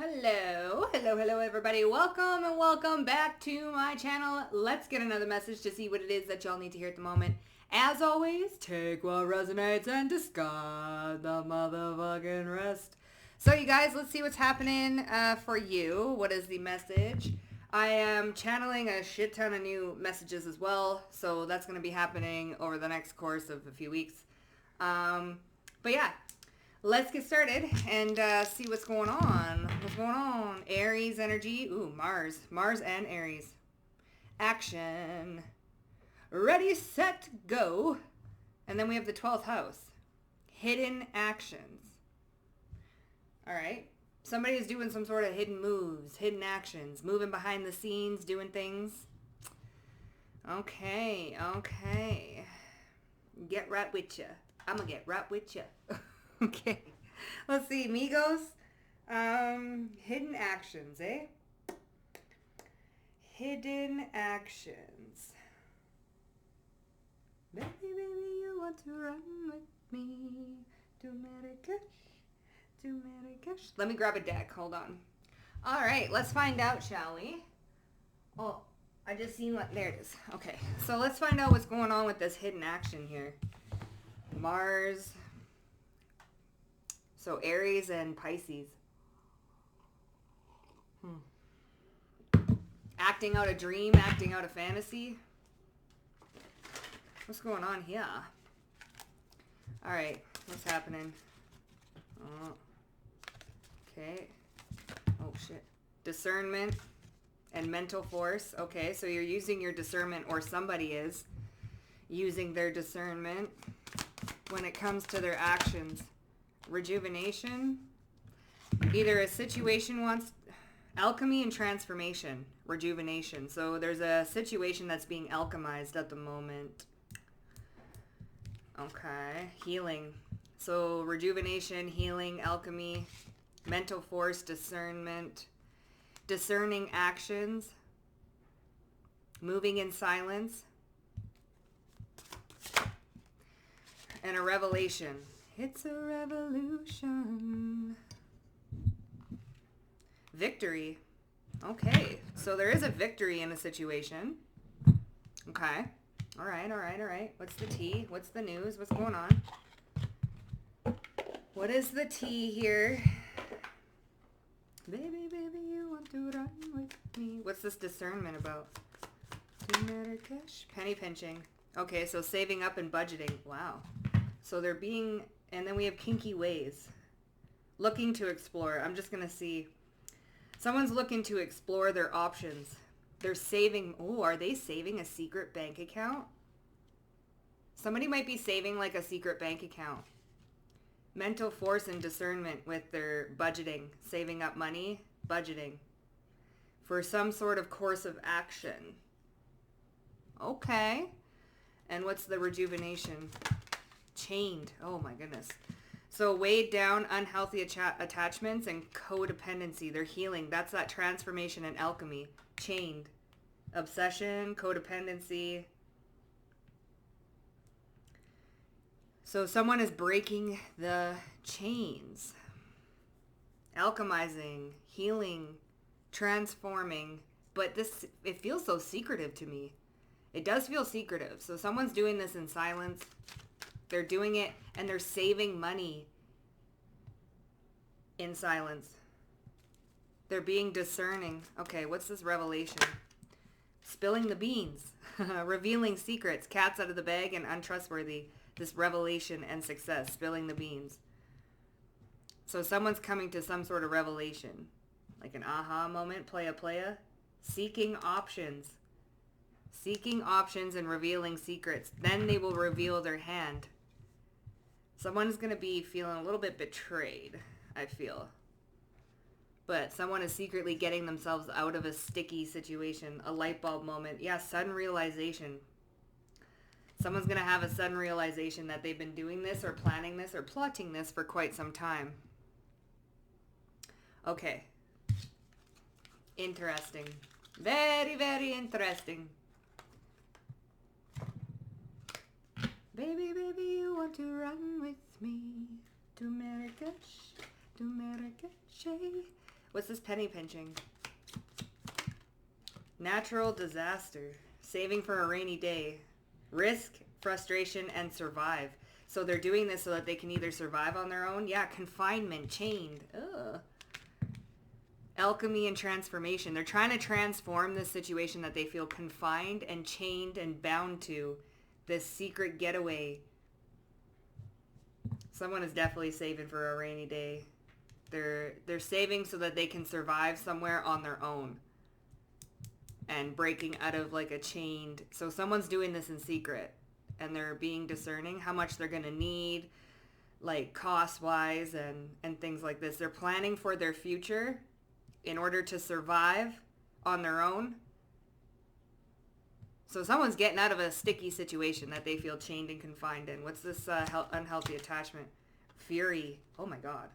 Hello everybody. Welcome and welcome back to my channel. Let's get another message to see what it is that y'all need to hear at the moment. As always, take what resonates and discard the motherfucking rest. So you guys, let's see what's happening for you. What is the message? I am channeling a shit ton of new messages as well, so that's going to be happening over the next course of a few weeks. But yeah, let's get started and see what's going on. What's going on? Aries energy. Ooh, Mars. Mars and Aries. Action. Ready, set, go. And then we have the 12th house. Hidden actions. All right. Somebody is doing some sort of hidden moves, hidden actions, moving behind the scenes, doing things. Okay. Get right with ya. I'm going to get right with ya. Okay. Let's see. Migos. Hidden actions, eh? Hidden actions. Baby, you want to run with me to Marrakesh. Let me grab a deck. Hold on. All right, let's find out, shall we? Oh, I just seen what... There it is. Okay, so let's find out what's going on with this hidden action here. Mars. So Aries and Pisces. Acting out a dream, acting out a fantasy. What's going on here? All right, what's happening? Oh. Okay. Oh, shit. Discernment and mental force. Okay, so you're using your discernment, or somebody is using their discernment when it comes to their actions. Rejuvenation. Either a situation wants... Alchemy and transformation. Rejuvenation. So there's a situation that's being alchemized at the moment. Okay. Healing. So rejuvenation, healing, alchemy, mental force, discernment, discerning actions, moving in silence, and a revelation. It's a revolution. Victory. Okay, so there is a victory in a situation. Okay. All right. What's the tea? What's the news? What's going on? What is the tea here? Baby, you want to run with me. What's this discernment about? To Marrakesh. Penny pinching. Okay, so saving up and budgeting. Wow. So they're being... And then we have kinky ways. Looking to explore. I'm just going to see. Someone's looking to explore their options. They're saving... Oh, are they saving a secret bank account? Somebody might be saving like a secret bank account. Mental force and discernment with their budgeting. Saving up money. Budgeting. For some sort of course of action. Okay. And what's the rejuvenation? Chained. Oh my goodness. So weighed down, unhealthy attachments and codependency. They're healing. That's that transformation and alchemy. Chained. Obsession, codependency. So someone is breaking the chains. Alchemizing, healing, transforming. But this, it feels so secretive to me. It does feel secretive. So someone's doing this in silence. They're doing it and they're saving money in silence. They're being discerning. Okay, what's this revelation? Spilling the beans. Revealing secrets. Cats out of the bag and untrustworthy. This revelation and success. Spilling the beans. So someone's coming to some sort of revelation. Like an aha moment. Playa. Seeking options. Seeking options and revealing secrets. Then they will reveal their hand. Someone's going to be feeling a little bit betrayed, I feel. But someone is secretly getting themselves out of a sticky situation, a light bulb moment. Yeah, sudden realization. Someone's going to have a sudden realization that they've been doing this or planning this or plotting this for quite some time. Okay. Interesting. Very, very interesting. Baby, you want to run with me to Marrakesh, What's this penny pinching? Natural disaster. Saving for a rainy day. Risk, frustration, and survive. So they're doing this so that they can either survive on their own. Yeah, confinement, chained. Ugh. Alchemy and transformation. They're trying to transform this situation that they feel confined and chained and bound to. This secret getaway. Someone is definitely saving for a rainy day. They're saving so that they can survive somewhere on their own. And breaking out of like a chained... So someone's doing this in secret. And they're being discerning how much they're going to need, like cost-wise and things like this. They're planning for their future in order to survive on their own. So someone's getting out of a sticky situation that they feel chained and confined in. What's this unhealthy attachment? Fury. Oh my God.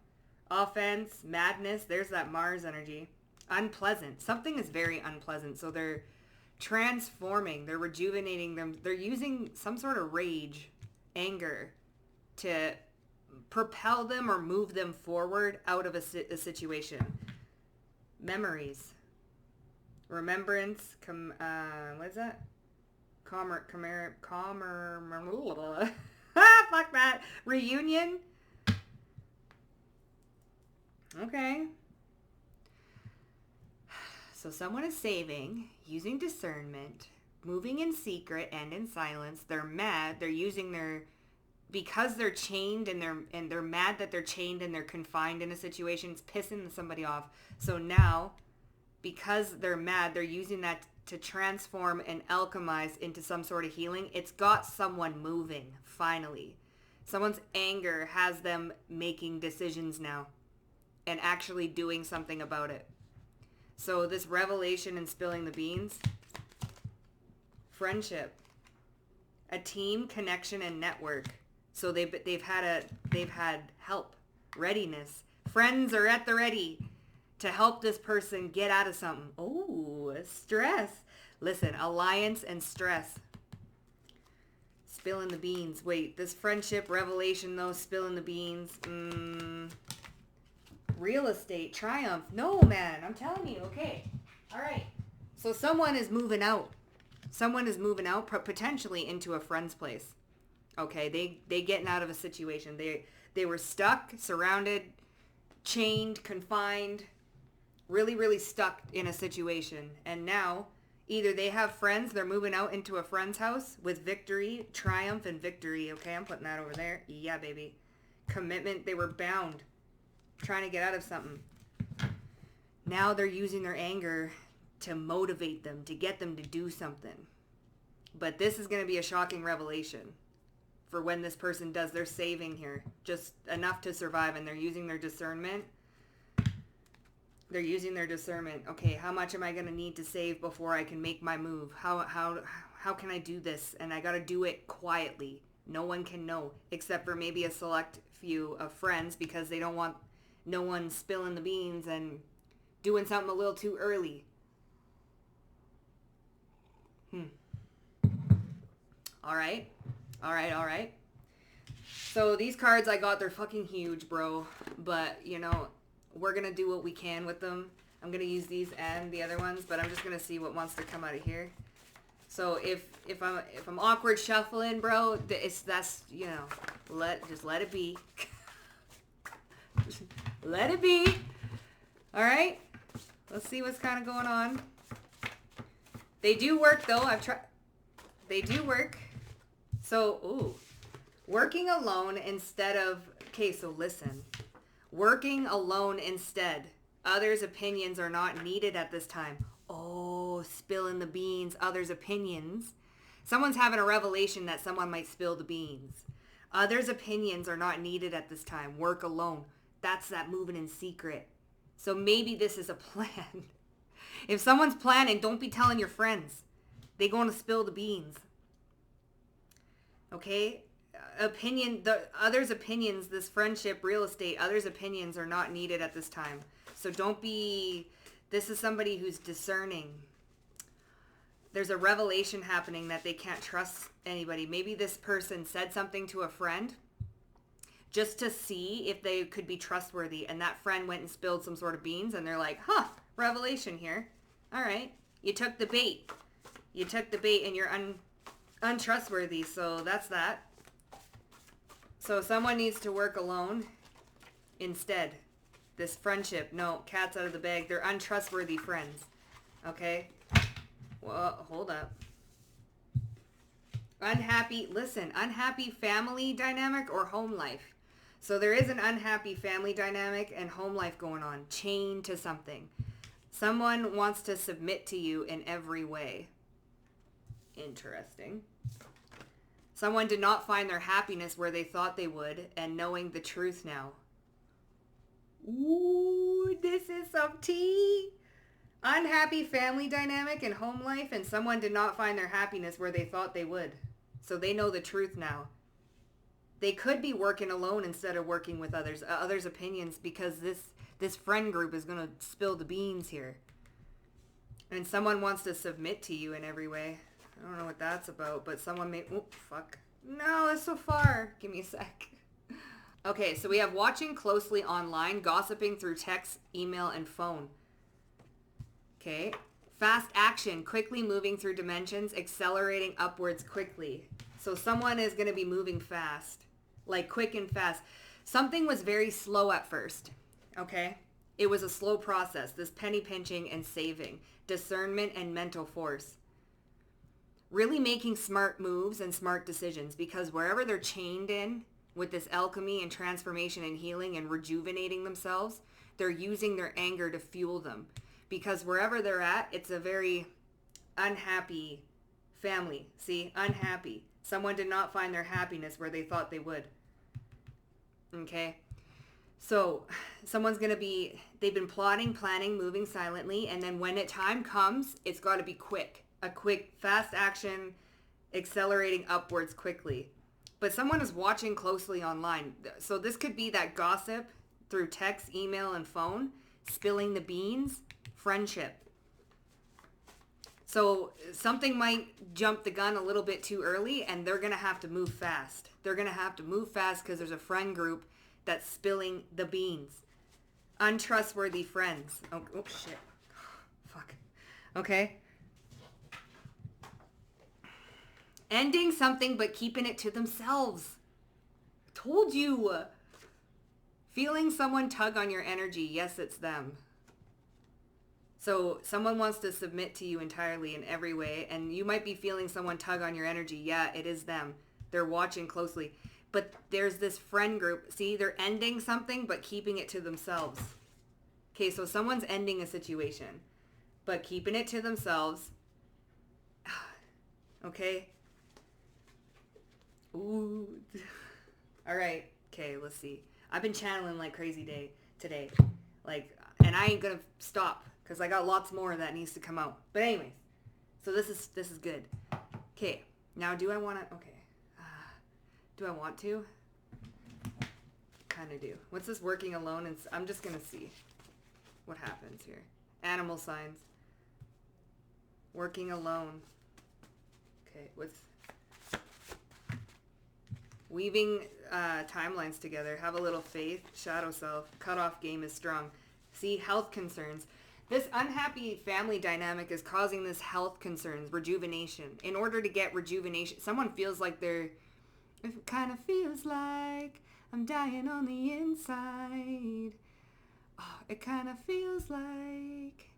Offense, madness. There's that Mars energy. Unpleasant. Something is very unpleasant. So they're transforming. They're rejuvenating them. They're using some sort of rage, anger to propel them or move them forward out of a situation. Memories. Remembrance. What is that? Fuck that. Reunion. Okay. So someone is saving, using discernment, moving in secret and in silence. They're mad. They're using because they're chained and they're mad that they're chained and they're confined in a situation. It's pissing somebody off. So now, because they're mad, they're using that to transform and alchemize into some sort of healing. It's got someone moving, finally. Someone's anger has them making decisions now and actually doing something about it. So this revelation and spilling the beans, friendship, a team, connection, and network. So they've had help, readiness. Friends are at the ready to help this person get out of something. Oh, stress. Listen, alliance and stress. Spilling the beans. Wait, this friendship, revelation though, spilling the beans. Real estate, triumph. No, man, I'm telling you. Okay. All right. So someone is moving out. Someone is moving out potentially into a friend's place. Okay, they getting out of a situation. They were stuck, surrounded, chained, confined, really, really stuck in a situation. And now either they have friends, they're moving out into a friend's house with victory, triumph, and victory. Okay, I'm putting that over there. Yeah, baby. Commitment, they were bound, trying to get out of something. Now they're using their anger to motivate them, to get them to do something. But this is going to be a shocking revelation for when this person does their saving here. Just enough to survive, and they're using their discernment. They're using their discernment. Okay, how much am I going to need to save before I can make my move? How can I do this? And I got to do it quietly. No one can know, except for maybe a select few of friends, because they don't want no one spilling the beans and doing something a little too early. All right. So these cards I got, they're fucking huge, bro. But, you know, we're going to do what we can with them. I'm going to use these and the other ones, but I'm just going to see what wants to come out of here. So if I'm awkward shuffling, bro, that's, you know, just let it be. Let it be. All right. Let's see what's kind of going on. They do work, though. They do work. So, working alone instead of... Okay, so listen. Working alone instead. Others' opinions are not needed at this time. Oh, spilling the beans. Others' opinions. Someone's having a revelation that someone might spill the beans. Others' opinions are not needed at this time. Work alone. That's that moving in secret. So maybe this is a plan. If someone's planning, don't be telling your friends. They going to spill the beans. Okay? The others' opinions, this friendship, real estate, others' opinions are not needed at this time. So don't be... This is somebody who's discerning. There's a revelation happening that they can't trust anybody. Maybe this person said something to a friend just to see if they could be trustworthy. And that friend went and spilled some sort of beans, and they're like, huh, revelation here. All right, you took the bait. You took the bait, and you're untrustworthy, so that's that. So someone needs to work alone instead. This friendship, no, cat's out of the bag. They're untrustworthy friends. Okay? Well, hold up. Unhappy family dynamic or home life. So there is an unhappy family dynamic and home life going on, chained to something. Someone wants to submit to you in every way. Interesting. Someone did not find their happiness where they thought they would, and knowing the truth now. Ooh, this is some tea. Unhappy family dynamic and home life, and someone did not find their happiness where they thought they would. So they know the truth now. They could be working alone instead of working with others' opinions, because this friend group is going to spill the beans here. And someone wants to submit to you in every way. I don't know what that's about, but someone may... Oh, fuck. No, that's so far. Give me a sec. Okay, so we have watching closely online, gossiping through text, email, and phone. Okay. Fast action, quickly moving through dimensions, accelerating upwards quickly. So someone is going to be moving fast. Like quick and fast. Something was very slow at first. Okay? It was a slow process. This penny pinching and saving. Discernment and mental force. Really making smart moves and smart decisions, because wherever they're chained in with this alchemy and transformation and healing and rejuvenating themselves, they're using their anger to fuel them. Because wherever they're at, it's a very unhappy family. See? Unhappy. Someone did not find their happiness where they thought they would. Okay? So, someone's going to be... They've been plotting, planning, moving silently, and then when time comes, it's got to be quick. A quick, fast action, accelerating upwards quickly. But someone is watching closely online. So this could be that gossip through text, email, and phone, spilling the beans, friendship. So something might jump the gun a little bit too early, and they're going to have to move fast. They're going to have to move fast because there's a friend group that's spilling the beans. Untrustworthy friends. Oh shit. Fuck. Okay. Ending something but keeping it to themselves. Told you. Feeling someone tug on your energy. Yes, it's them. So someone wants to submit to you entirely in every way, and you might be feeling someone tug on your energy. Yeah, it is them. They're watching closely. But there's this friend group. See, they're ending something but keeping it to themselves. Okay, so someone's ending a situation but keeping it to themselves. Okay? Ooh. All right. Okay, let's see. I've been channeling like crazy today. Like, and I ain't gonna stop because I got lots more that needs to come out. But anyways, so this is good. Okay, now do I want to? Okay, do I want to? Kind of do. What's this working alone? And I'm just gonna see what happens here. Animal signs. Working alone. Okay, what's weaving timelines together. Have a little faith. Shadow self. Cutoff game is strong. See, health concerns. This unhappy family dynamic is causing this health concerns, rejuvenation. In order to get rejuvenation, someone feels like they're, it kind of feels like I'm dying on the inside. Oh, it kind of feels like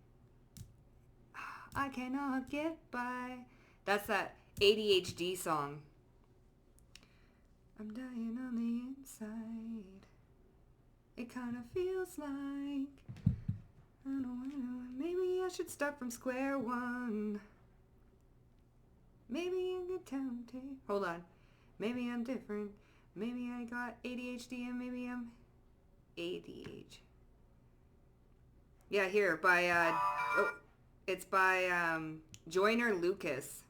I cannot get by. That's that ADHD song. I'm dying on the inside. It kind of feels like I don't know. Maybe I should start from square one. Maybe I'm good tempted. Hold on. Maybe I'm different. Maybe I got ADHD and maybe I'm ADH. Yeah, here by it's by Joyner Lucas.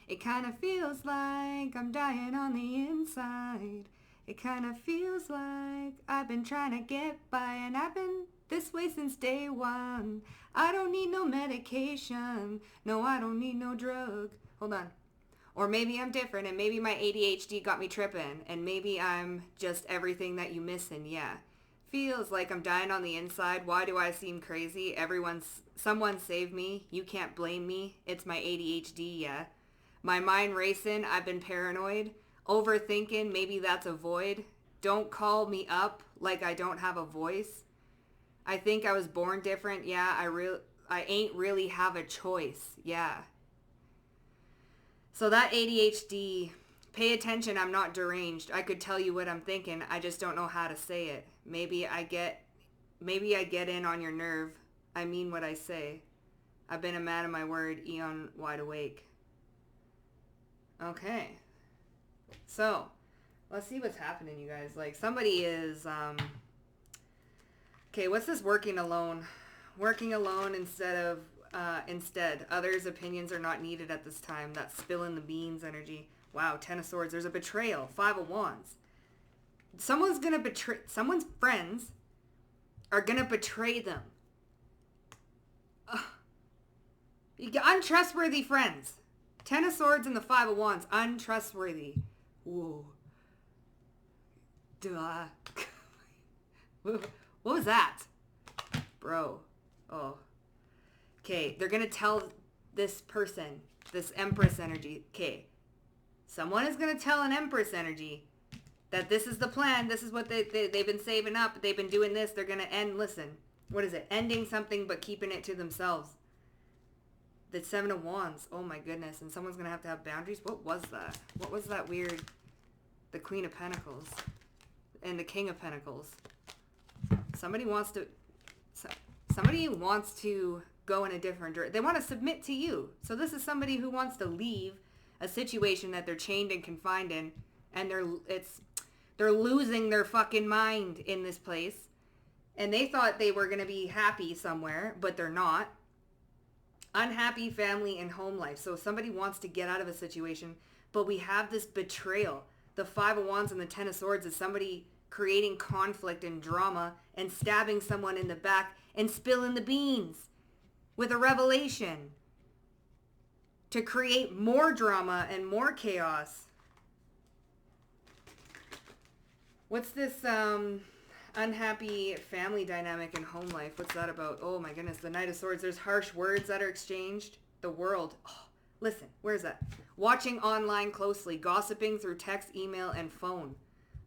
It kind of feels like I'm dying on the inside. It kind of feels like I've been trying to get by, and I've been this way since day one. I don't need no medication. No, I don't need no drug. Hold on. Or maybe I'm different, and maybe my ADHD got me tripping, and maybe I'm just everything that you missing, yeah. Feels like I'm dying on the inside. Why do I seem crazy? Someone save me. You can't blame me. It's my ADHD, yeah. My mind racing. I've been paranoid. Overthinking. Maybe that's a void. Don't call me up like I don't have a voice. I think I was born different. Yeah, I ain't really have a choice. Yeah. So that ADHD, pay attention, I'm not deranged. I could tell you what I'm thinking. I just don't know how to say it. Maybe I get in on your nerve. I mean what I say. I've been a man of my word, eon wide awake. Okay. So, let's see what's happening, you guys. Like, somebody is, okay, what's this working alone? Working alone instead. Others' opinions are not needed at this time. That spilling the beans energy. Wow, 10 of Swords. There's a betrayal. 5 of Wands. Someone's going to betray, someone's friends are going to betray them. Untrustworthy friends. 10 of Swords and the 5 of Wands. Untrustworthy. Whoa. Duh. What was that? Bro. Oh. Okay, they're going to tell this person, this Empress energy. Okay. Someone is going to tell an Empress energy that this is the plan. This is what they've been saving up. They've been doing this. They're going to end. Listen. What is it? Ending something but keeping it to themselves. The 7 of Wands. Oh my goodness. And someone's going to have boundaries. What was that? What was that weird? The Queen of Pentacles. And the King of Pentacles. Somebody wants to go in a different direction. They want to submit to you. So this is somebody who wants to leave a situation that they're chained and confined in, and they're losing their fucking mind in this place. And they thought they were going to be happy somewhere, but they're not. Unhappy family and home life. So somebody wants to get out of a situation, but we have this betrayal. The 5 of Wands and the 10 of Swords is somebody creating conflict and drama and stabbing someone in the back and spilling the beans with a revelation to create more drama and more chaos. What's this unhappy family dynamic and home life? What's that about? Oh my goodness, the Knight of Swords. There's harsh words that are exchanged. The world. Oh, listen, where's that? Watching online closely. Gossiping through text, email, and phone.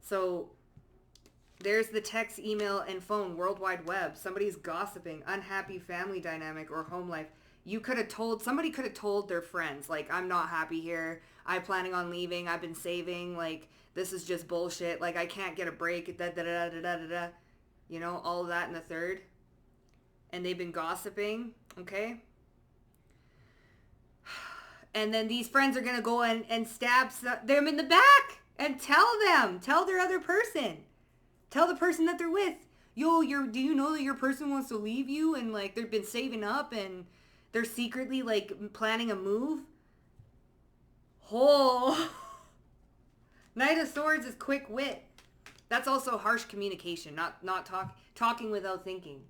So there's the text, email, and phone, World Wide Web. Somebody's gossiping, unhappy family dynamic or home life. Somebody could have told their friends, like, I'm not happy here. I'm planning on leaving. I've been saving. Like, this is just bullshit. Like, I can't get a break. Da da da da da da da. You know, all of that in the third. And they've been gossiping. Okay. And then these friends are going to go and stab them in the back and tell their other person. Tell the person that they're with, yo, do you know that your person wants to leave you and like they've been saving up and they're secretly like planning a move? Oh, Knight of Swords is quick wit. That's also harsh communication, not talking without thinking.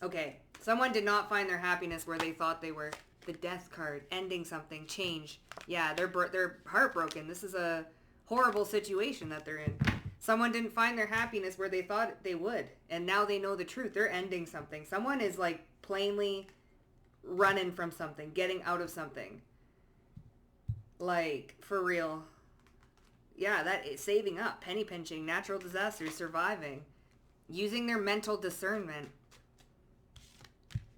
Okay, someone did not find their happiness where they thought they were. The Death card, ending something, change. Yeah, they're heartbroken. This is a horrible situation that they're in. Someone didn't find their happiness where they thought they would, and now they know the truth. They're ending something. Someone is like plainly running from something, getting out of something. Like, for real. Yeah, that is saving up, penny pinching, natural disasters, surviving, using their mental discernment.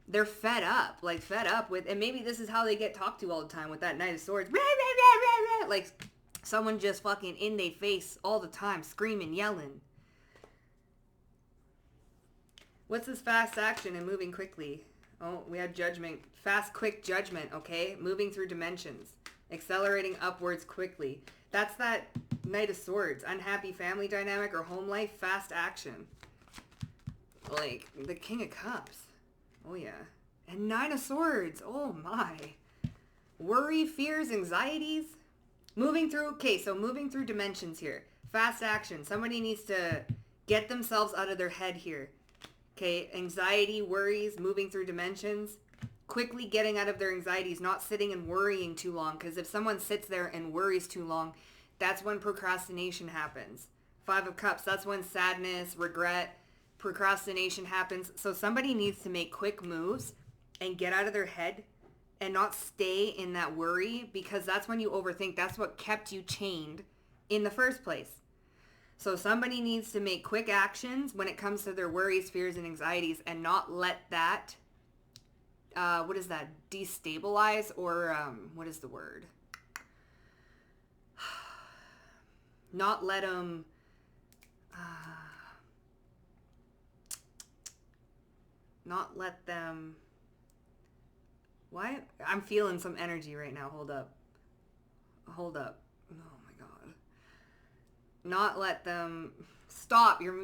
They're fed up with, and maybe this is how they get talked to all the time with that Knight of Swords. Like someone just fucking in their face all the time, screaming, yelling. What's this fast action and moving quickly? Oh, we have judgment. Fast, quick judgment, okay? Moving through dimensions. Accelerating upwards quickly. That's that Knight of Swords. Unhappy family dynamic or home life, fast action. Like the King of Cups. Oh, yeah. And 9 of Swords. Oh, my. Worry, fears, anxieties. Moving through dimensions here. Fast action. Somebody needs to get themselves out of their head here. Okay, anxiety, worries, moving through dimensions. quickly getting out of their anxieties, not sitting and worrying too long. Because if someone sits there and worries too long, that's when procrastination happens. 5 of Cups, that's when sadness, regret, procrastination happens. So somebody needs to make quick moves and get out of their head and not stay in that worry, because that's when you overthink. That's what kept you chained in the first place. So somebody needs to make quick actions when it comes to their worries, fears, and anxieties, and not let that, what is that, destabilize, or what is the word? Not let them, not let them, why? I'm feeling some energy right now. Hold up. Oh my God. Not let them, stop. You're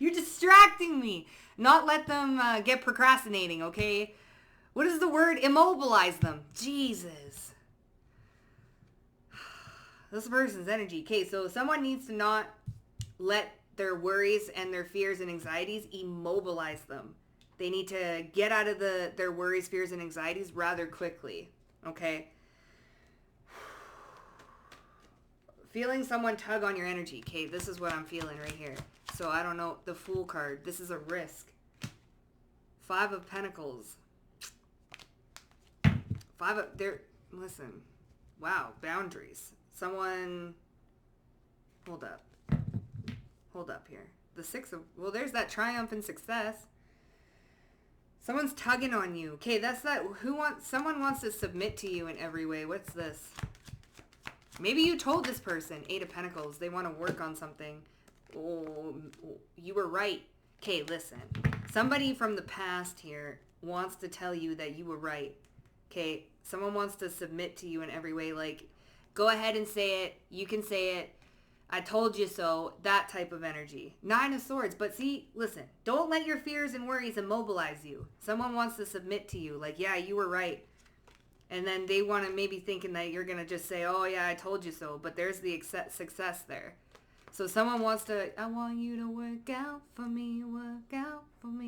you're distracting me. Not let them get procrastinating, okay? What is the word? Immobilize them. Jesus. This person's energy. Okay, so someone needs to not let their worries and their fears and anxieties immobilize them. They need to get out of their worries, fears, and anxieties rather quickly, okay? Feeling someone tug on your energy. Okay, this is what I'm feeling right here. So I don't know, the Fool card. This is a risk. 5 of Pentacles. Listen. Wow, boundaries. Someone, hold up here. The 6 of, well, there's that triumph and success. Someone's tugging on you. Okay, that's that. Someone wants to submit to you in every way. What's this? Maybe you told this person, 8 of Pentacles, they want to work on something. Oh, you were right. Okay, listen. Somebody from the past here wants to tell you that you were right. Okay, someone wants to submit to you in every way. Like, go ahead and say it. You can say it. I told you so. That type of energy. 9 of Swords. But see, listen. Don't let your fears and worries immobilize you. Someone wants to submit to you. Like, yeah, you were right. And then they want to maybe thinking that you're going to just say, oh, yeah, I told you so. But there's the success there. So someone wants to, I want you to work out for me.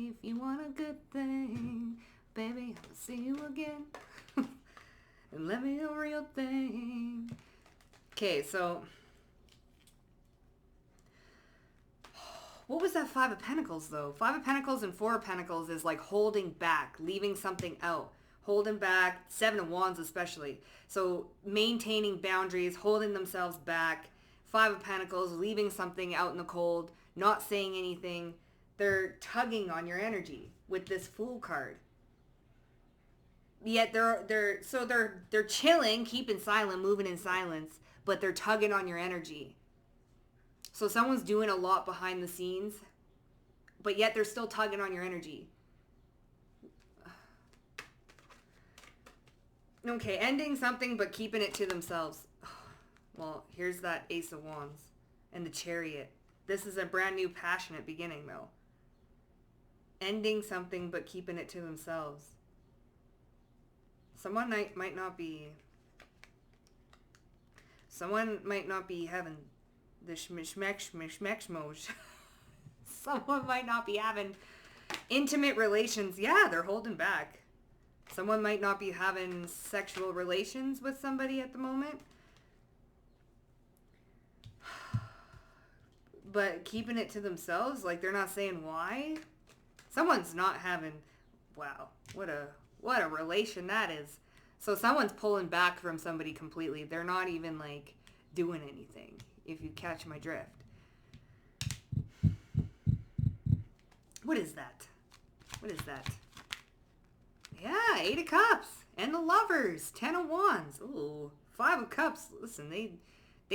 If you want a good thing. Baby, I'll see you again. And let me a real thing. Okay, so what was that 5 of Pentacles, though? 5 of Pentacles and 4 of Pentacles is like holding back, leaving something out. Holding back, 7 of Wands especially. So maintaining boundaries, holding themselves back. 5 of Pentacles, leaving something out in the cold, not saying anything. They're tugging on your energy with this Fool card. Yet they're chilling, keeping silent, moving in silence, but they're tugging on your energy. So someone's doing a lot behind the scenes, but yet they're still tugging on your energy. Okay, ending something but keeping it to themselves. Well, here's that Ace of Wands and the Chariot. This is a brand new passionate beginning, though. Ending something but keeping it to themselves. Someone might not be having the schmekshmekshmosh. Someone might not be having intimate relations. Yeah, they're holding back. Someone might not be having sexual relations with somebody at the moment. But keeping it to themselves, like they're not saying why. Someone's not having, wow, what a relation that is. So someone's pulling back from somebody completely. They're not even like doing anything, if you catch my drift. What is that? Yeah, 8 of Cups. And the Lovers. 10 of Wands. Ooh, 5 of Cups. Listen, they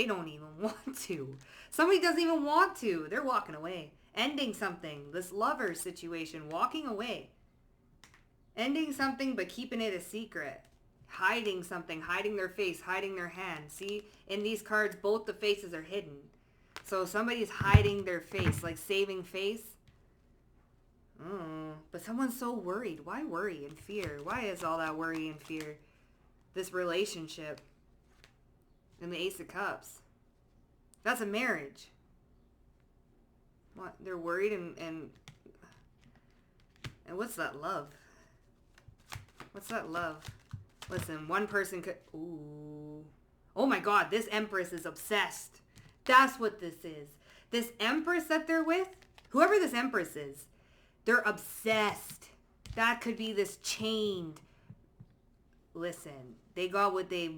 don't even want to. Somebody doesn't even want to. They're walking away. Ending something. This lover situation. Walking away. Ending something but keeping it a secret. Hiding something. Hiding their face. Hiding their hand. See, in these cards, both the faces are hidden. So somebody's hiding their face. Like saving face. But someone's so worried. Why worry and fear? Why is all that worry and fear? This relationship. And the Ace of Cups. That's a marriage. What? They're worried and And what's that love? What's that love? Listen, one person could... Ooh. Oh my god, this Empress is obsessed. That's what this is. This Empress that they're with, whoever this Empress is, they're obsessed. That could be this chained. Listen, they got what they...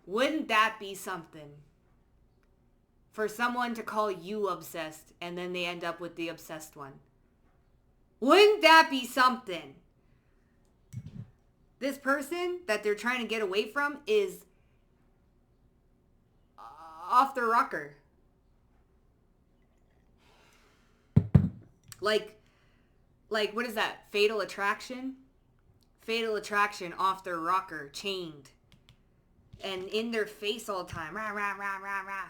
Wouldn't that be something? For someone to call you obsessed and then they end up with the obsessed one. Wouldn't that be something? This person that they're trying to get away from is off the rocker. Like, what is that? Fatal Attraction? Fatal Attraction, off their rocker, chained. And in their face all the time. Rah, rah, rah, rah, rah.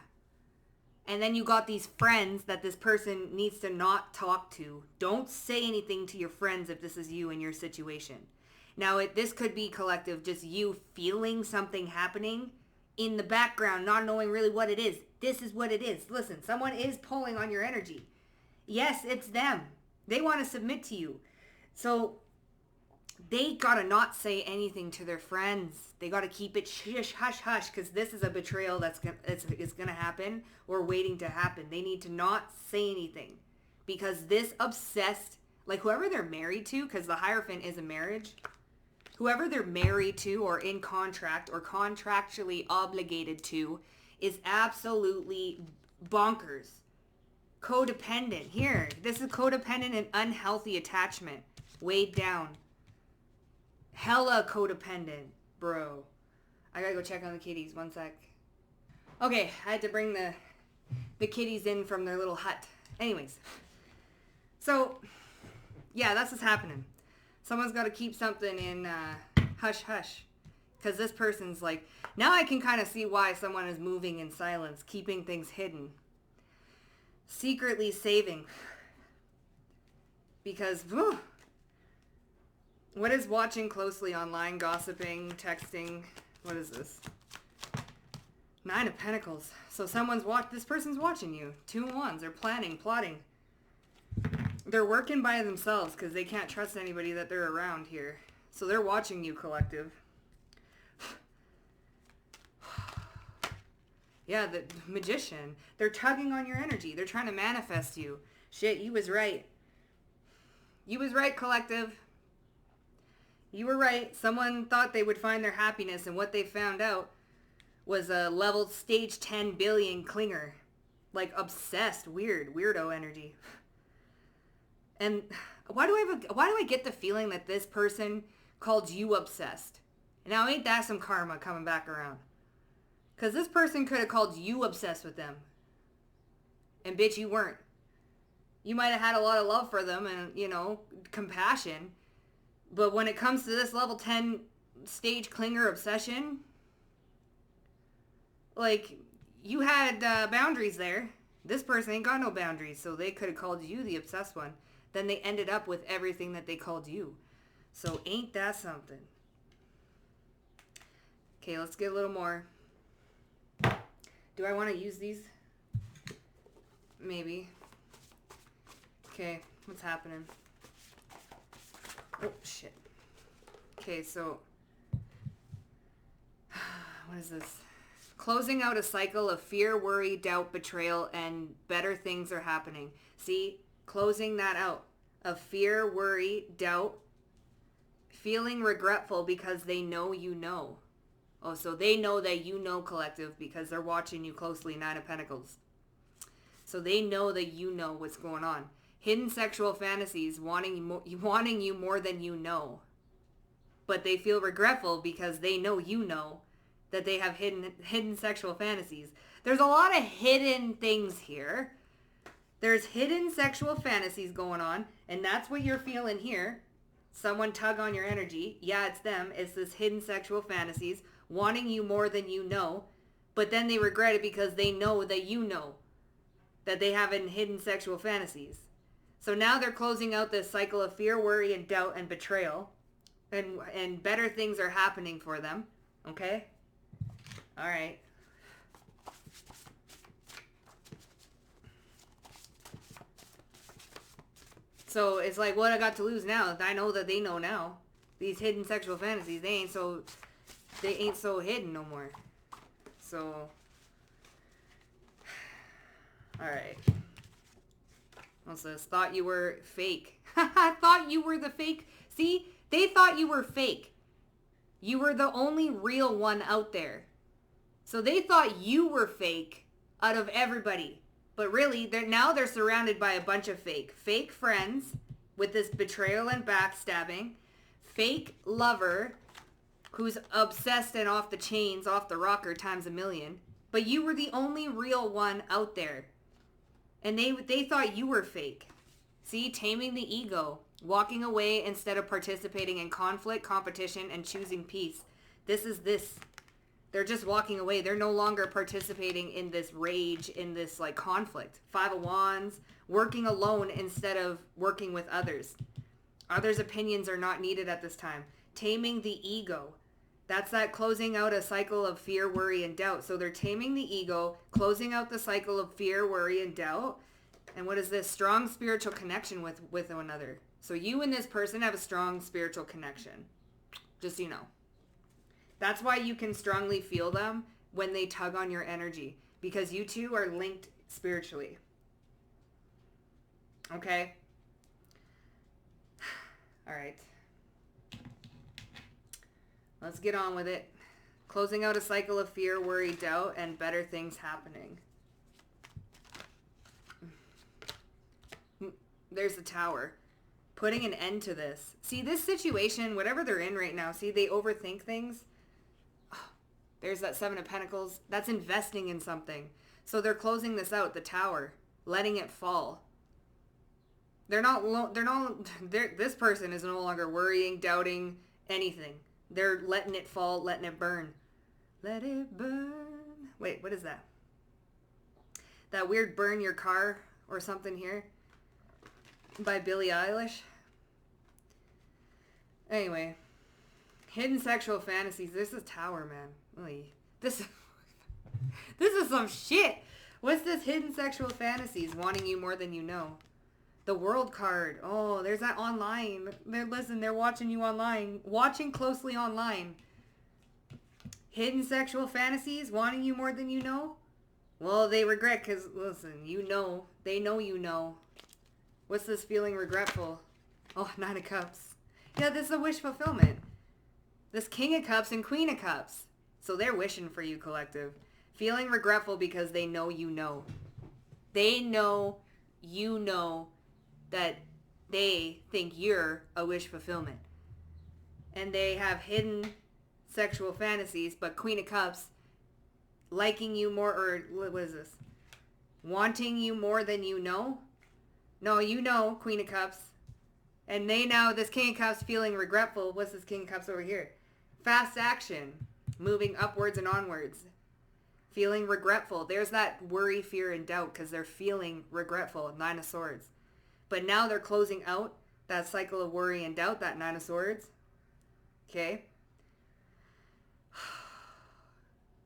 And then you got these friends that this person needs to not talk to. Don't say anything to your friends if this is you in your situation. Now, this could be collective, just you feeling something happening in the background, not knowing really what it is. This is what it is. Listen, someone is pulling on your energy. Yes, it's them. They want to submit to you. So they got to not say anything to their friends. They got to keep it shush, hush, hush, because this is a betrayal that's going to happen or waiting to happen. They need to not say anything because this obsessed, like whoever they're married to, because the Hierophant is a marriage, whoever they're married to or in contract or contractually obligated to is absolutely bonkers. Codependent. Here, this is codependent and unhealthy attachment. Weighed down. Hella codependent, bro. I gotta go check on the kitties. One sec. Okay, I had to bring the kitties in from their little hut. Anyways. So, yeah, that's what's happening. Someone's got to keep something in hush hush. Because this person's like, now I can kind of see why someone is moving in silence, keeping things hidden. Secretly saving. Because, whew, what is watching closely online, gossiping, texting? What is this? 9 of Pentacles. So this person's watching you. 2 of Wands. They're planning, plotting. They're working by themselves because they can't trust anybody that they're around here. So they're watching you, collective. Yeah, the Magician. They're tugging on your energy. They're trying to manifest you. Shit, you was right. You was right, collective. You were right. Someone thought they would find their happiness, and what they found out was a level stage 10 billion clinger. Like, obsessed, weirdo energy. And why do I get the feeling that this person called you obsessed? Now, ain't that some karma coming back around? Because this person could have called you obsessed with them. And bitch, you weren't. You might have had a lot of love for them and, compassion. But when it comes to this level 10 stage clinger obsession, like, you had boundaries there. This person ain't got no boundaries, so they could have called you the obsessed one. Then they ended up with everything that they called you. So ain't that something? Okay, let's get a little more. Do I want to use these? Maybe. Okay, what's happening? Oh, shit. Okay, so... what is this? Closing out a cycle of fear, worry, doubt, betrayal, and better things are happening. See? Closing that out. Of fear, worry, doubt, feeling regretful because they know you know. Oh, so they know that you know, collective, because they're watching you closely, 9 of Pentacles. So they know that you know what's going on. Hidden sexual fantasies, wanting you more than you know. But they feel regretful because they know you know that they have hidden sexual fantasies. There's a lot of hidden things here. There's hidden sexual fantasies going on, and that's what you're feeling here. Someone tug on your energy. Yeah, it's them. It's this hidden sexual fantasies, wanting you more than you know, but then they regret it because they know that you know that they have hidden sexual fantasies. So now they're closing out this cycle of fear, worry, and doubt, and betrayal, and better things are happening for them. Okay? All right. So it's like, what I got to lose now? I know that they know now. These hidden sexual fantasies, they ain't so hidden no more. So, alright. What's this? Thought you were fake. I thought you were the fake. See? They thought you were fake. You were the only real one out there. So they thought you were fake out of everybody. But really, they're surrounded by a bunch of fake. Fake friends with this betrayal and backstabbing. Fake lover who's obsessed and off the chains, off the rocker times a million. But you were the only real one out there. And they thought you were fake. See, taming the ego. Walking away instead of participating in conflict, competition, and choosing peace. This. They're just walking away. They're no longer participating in this rage, in this like conflict. Five of Wands, working alone instead of working with others. Others' opinions are not needed at this time. Taming the ego. That's that closing out a cycle of fear, worry, and doubt. So they're taming the ego, closing out the cycle of fear, worry, and doubt. And what is this? Strong spiritual connection with one another. So you and this person have a strong spiritual connection. Just so you know. That's why you can strongly feel them when they tug on your energy. Because you two are linked spiritually. Okay? Alright. Let's get on with it. Closing out a cycle of fear, worry, doubt, and better things happening. There's the Tower. Putting an end to this. See, this situation, whatever they're in right now, see, they overthink things. There's that Seven of Pentacles. That's investing in something. So they're closing this out, the Tower, letting it fall. This person is no longer worrying, doubting, anything. They're letting it fall, letting it burn. Let it burn. Wait, what is that? That weird Burn Your Car or something here by Billie Eilish. Anyway, hidden sexual fantasies. This is Tower, man. Really, this is some shit. What's this hidden sexual fantasies? Wanting you more than you know. The World card. Oh, there's that online. They're watching you online. Watching closely online. Hidden sexual fantasies. Wanting you more than you know. Well, they regret because, listen, you know. They know you know. What's this feeling regretful? Oh, Nine of Cups. Yeah, this is a wish fulfillment. This King of Cups and Queen of Cups. So they're wishing for you, collective. Feeling regretful because they know you know. They know you know that they think you're a wish fulfillment. And they have hidden sexual fantasies, but Queen of Cups liking you more, or what is this? Wanting you more than you know? No, you know, Queen of Cups. And they now, this King of Cups feeling regretful. What's this King of Cups over here? Fast action. Moving upwards and onwards. Feeling regretful. There's that worry, fear, and doubt because they're feeling regretful. Nine of Swords. But now they're closing out that cycle of worry and doubt, that Nine of Swords. Okay?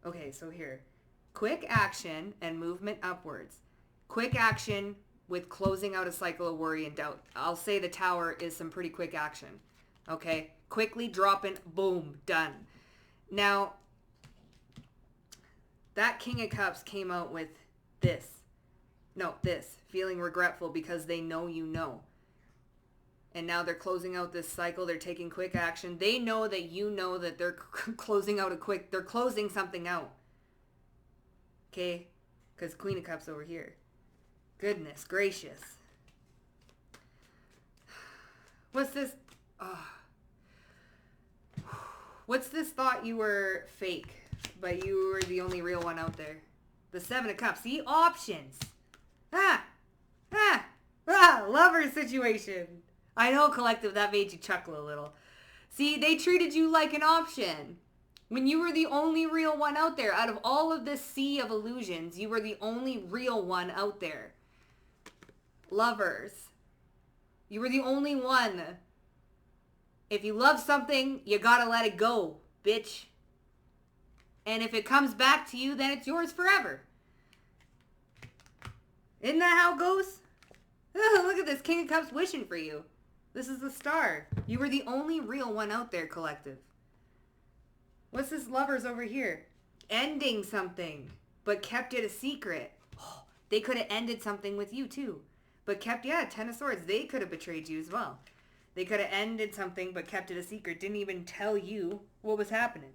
Okay, so here. Quick action and movement upwards. Quick action with closing out a cycle of worry and doubt. I'll say the Tower is some pretty quick action. Okay? Quickly dropping, boom, done. Now, that King of Cups came out with this. No, this. Feeling regretful because they know you know. And now they're closing out this cycle. They're taking quick action. They know that you know that they're closing out they're closing something out. Okay? Because Queen of Cups over here. Goodness gracious. What's this? What's this thought you were fake, but you were the only real one out there? The Seven of Cups. See? Options. Lover situation. I know, collective, that made you chuckle a little. See, they treated you like an option. When you were the only real one out there. Out of all of this sea of illusions, you were the only real one out there. Lovers. You were the only one. If you love something, you gotta let it go, bitch. And if it comes back to you, then it's yours forever. Isn't that how it goes? Look at this. King of Cups wishing for you. This is the star. You were the only real one out there, collective. What's this lovers over here? Ending something, but kept it a secret. Oh, they could have ended something with you too. But kept, yeah, Ten of Swords. They could have betrayed you as well. They could have ended something, but kept it a secret. Didn't even tell you what was happening.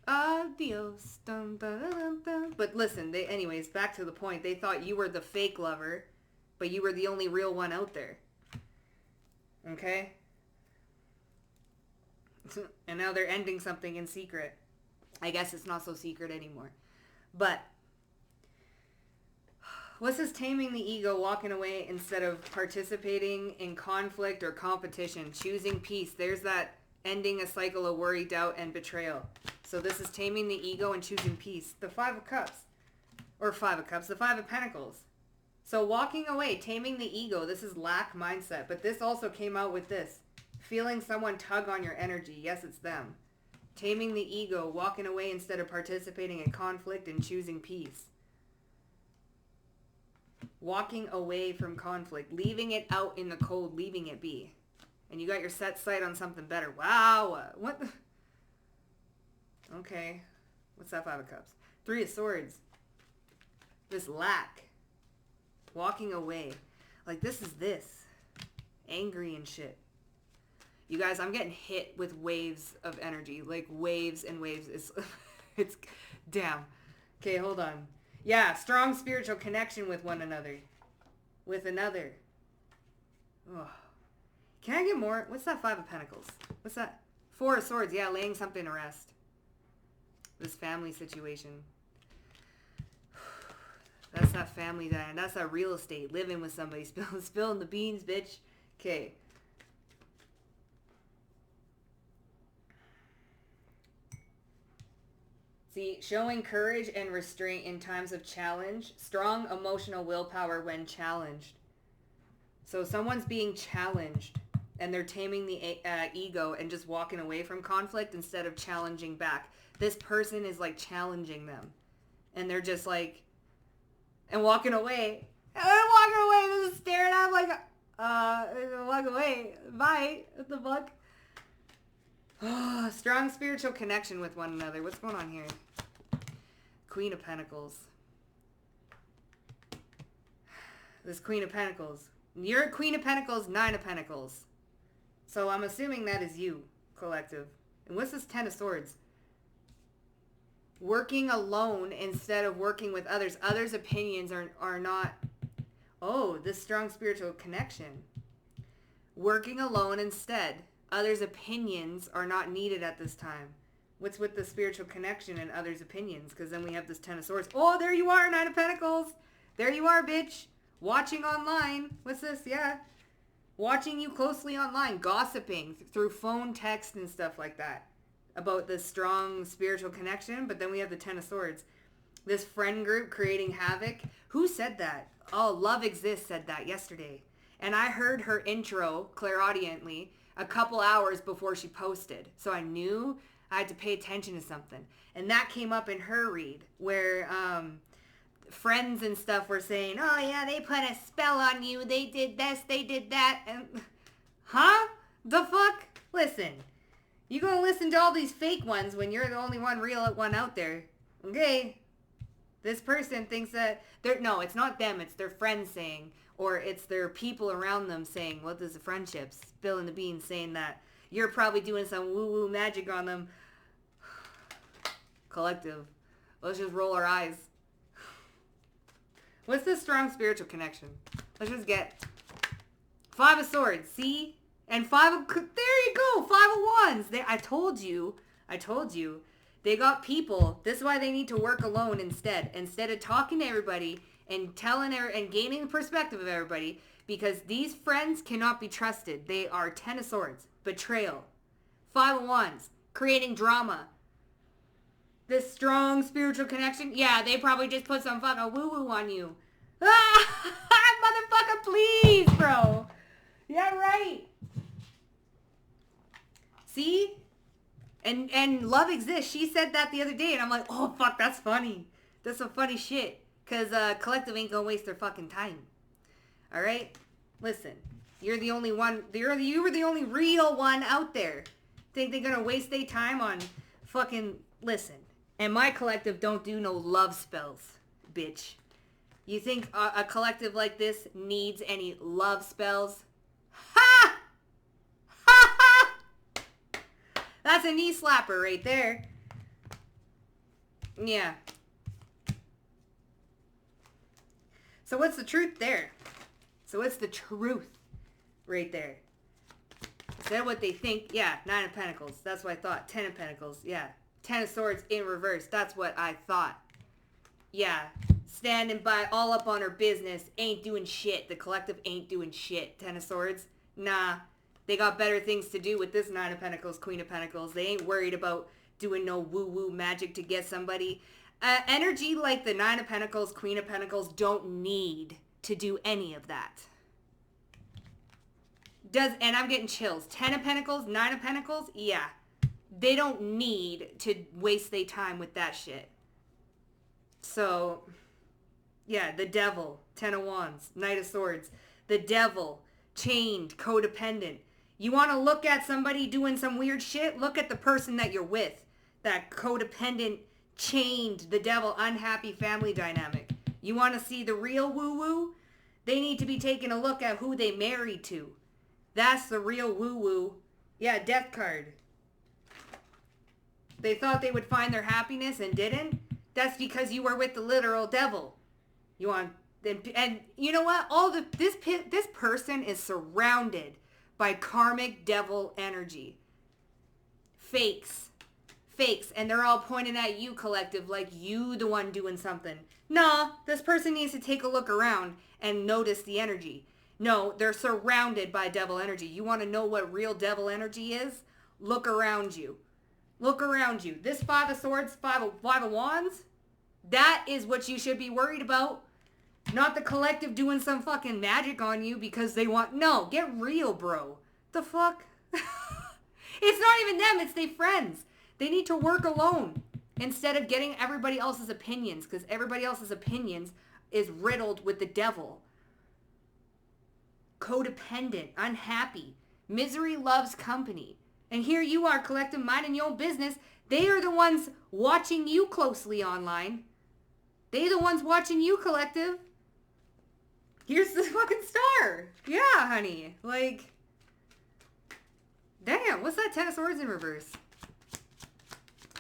Adios. Dun, dun, dun, dun, dun. But listen, anyways, back to the point. They thought you were the fake lover, but you were the only real one out there. Okay? And now they're ending something in secret. I guess it's not so secret anymore. But what's this taming the ego, walking away instead of participating in conflict or competition, choosing peace? There's that ending a cycle of worry, doubt, and betrayal. So this is taming the ego and choosing peace. The Five of Cups. Or Five of Cups. The Five of Pentacles. So walking away, taming the ego. This is lack mindset. But this also came out with this. Feeling someone tug on your energy. Yes, it's them. Taming the ego, walking away instead of participating in conflict and choosing peace. Walking away from conflict. Leaving it out in the cold. Leaving it be. And you got your set sight on something better. Wow. What the... Okay. What's that Five of Cups? Three of Swords. This lack. Walking away. Like, this is this. Angry and shit. You guys, I'm getting hit with waves of energy. Like, waves and waves. It's damn. Okay, hold on. Yeah, strong spiritual connection with one another. With another. Oh. Can I get more? What's that Five of Pentacles? What's that? Four of Swords. Yeah, laying something to rest. This family situation. That's that family dying. That's that real estate. Living with somebody. Spilling the beans, bitch. Okay. See, showing courage and restraint in times of challenge. Strong emotional willpower when challenged. So someone's being challenged and they're taming the ego and just walking away from conflict instead of challenging back. This person is like challenging them. And they're just like, and walking away. And they're walking away. They're just staring at them like, walk away. Bye. What the fuck? Oh, strong spiritual connection with one another. What's going on here? Queen of Pentacles. This Queen of Pentacles. You're Queen of Pentacles, Nine of Pentacles. So I'm assuming that is you, collective. And what's this Ten of Swords? Working alone instead of working with others. Others' opinions are not... Oh, this strong spiritual connection. Working alone instead. Others' opinions are not needed at this time. What's with the spiritual connection and others' opinions? Because then we have this Ten of Swords. Oh, there you are, Nine of Pentacles. There you are, bitch. Watching online. What's this? Yeah. Watching you closely online. Gossiping through phone, text, and stuff like that. About this strong spiritual connection. But then we have the Ten of Swords. This friend group creating havoc. Who said that? Oh, Love Exists said that yesterday. And I heard her intro clairaudiently a couple hours before she posted. So I knew I had to pay attention to something. And that came up in her read where friends and stuff were saying, oh yeah, they put a spell on you. They did this, they did that. And huh? The fuck? Listen, you gonna listen to all these fake ones when you're the only one real one out there. Okay? This person thinks that no, it's not them, it's their friends saying, or it's their people around them saying, what is the friendships? Spilling the beans saying that you're probably doing some woo-woo magic on them. Collective. Let's just roll our eyes. What's this strong spiritual connection? Let's just get Five of Swords, see? And there you go, Five of Wands. I told you. They got people. This is why they need to work alone instead. Instead of talking to everybody and telling and gaining the perspective of everybody, because these friends cannot be trusted. They are Ten of Swords, betrayal, Five of Wands, creating drama. This strong spiritual connection, yeah, they probably just put some fucking woo-woo on you. Ah, motherfucker, please, bro. Yeah, right. See? And Love Exists. She said that the other day, and I'm like, oh, fuck, that's funny. That's some funny shit. Because Collective ain't gonna waste their fucking time. All right? Listen, you're the only one, you were the only real one out there. Think they're going to waste their time on fucking, listen. And my collective don't do no love spells, bitch. You think a collective like this needs any love spells? Ha! Ha ha! That's a knee slapper right there. Yeah. So what's the truth there? So what's the truth right there? Instead of what they think, yeah, 9 of Pentacles. That's what I thought. 10 of Pentacles, yeah. 10 of Swords in reverse. That's what I thought. Yeah. Standing by all up on her business. Ain't doing shit. The collective ain't doing shit. 10 of Swords. Nah. They got better things to do with this 9 of Pentacles, Queen of Pentacles. They ain't worried about doing no woo-woo magic to get somebody. Energy like the 9 of Pentacles, Queen of Pentacles don't need to do any of that. And I'm getting chills. 10 of Pentacles, 9 of Pentacles, yeah. They don't need to waste their time with that shit. So, yeah, the Devil, 10 of Wands, Knight of Swords. The Devil, chained, codependent. You want to look at somebody doing some weird shit? Look at the person that you're with. That codependent, chained, the Devil, unhappy family dynamic. You want to see the real woo-woo? They need to be taking a look at who they married to. That's the real woo-woo. Yeah, Death card. They thought they would find their happiness and didn't. That's because you were with the literal devil. You want, and you know what? This person is surrounded by karmic devil energy. Fakes, and they're all pointing at you, collective, like you the one doing something. Nah, this person needs to take a look around and notice the energy. No, they're surrounded by devil energy. You want to know what real devil energy is? Look around you. Look around you. This 5 of Swords, 5 of Wands, that is what you should be worried about. Not the collective doing some fucking magic on you because they want... No, get real, bro. The fuck? It's not even them. It's their friends. They need to work alone instead of getting everybody else's opinions, because everybody else's opinions is riddled with the devil. Codependent, unhappy. Misery loves company. And here you are, collective, minding your own business. They are the ones watching you closely online. They the ones watching you, collective. Here's the fucking star. Yeah, honey. Like, damn, what's that 10 of Swords in reverse?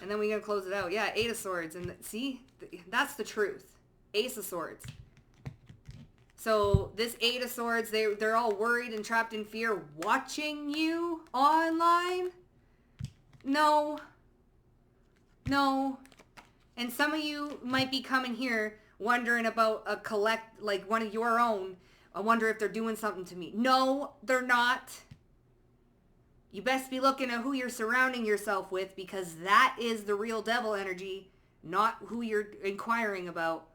And then we're going to close it out. Yeah, 8 of Swords. And see, that's the truth. Ace of Swords. So this 8 of Swords, they're all worried and trapped in fear watching you online? No. No. And some of you might be coming here wondering about like one of your own. I wonder if they're doing something to me. No, they're not. You best be looking at who you're surrounding yourself with, because that is the real devil energy, not who you're inquiring about.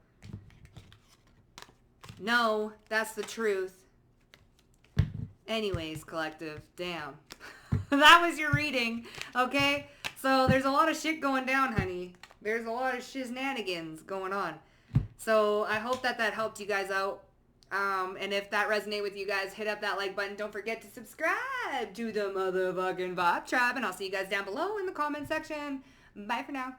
No, that's the truth. Anyways, collective, damn. That was your reading, okay? So there's a lot of shit going down, honey. There's a lot of shiznanigans going on. So I hope that helped you guys out. And if that resonated with you guys, hit up that like button. Don't forget to subscribe to the motherfucking Vibe Tribe. And I'll see you guys down below in the comment section. Bye for now.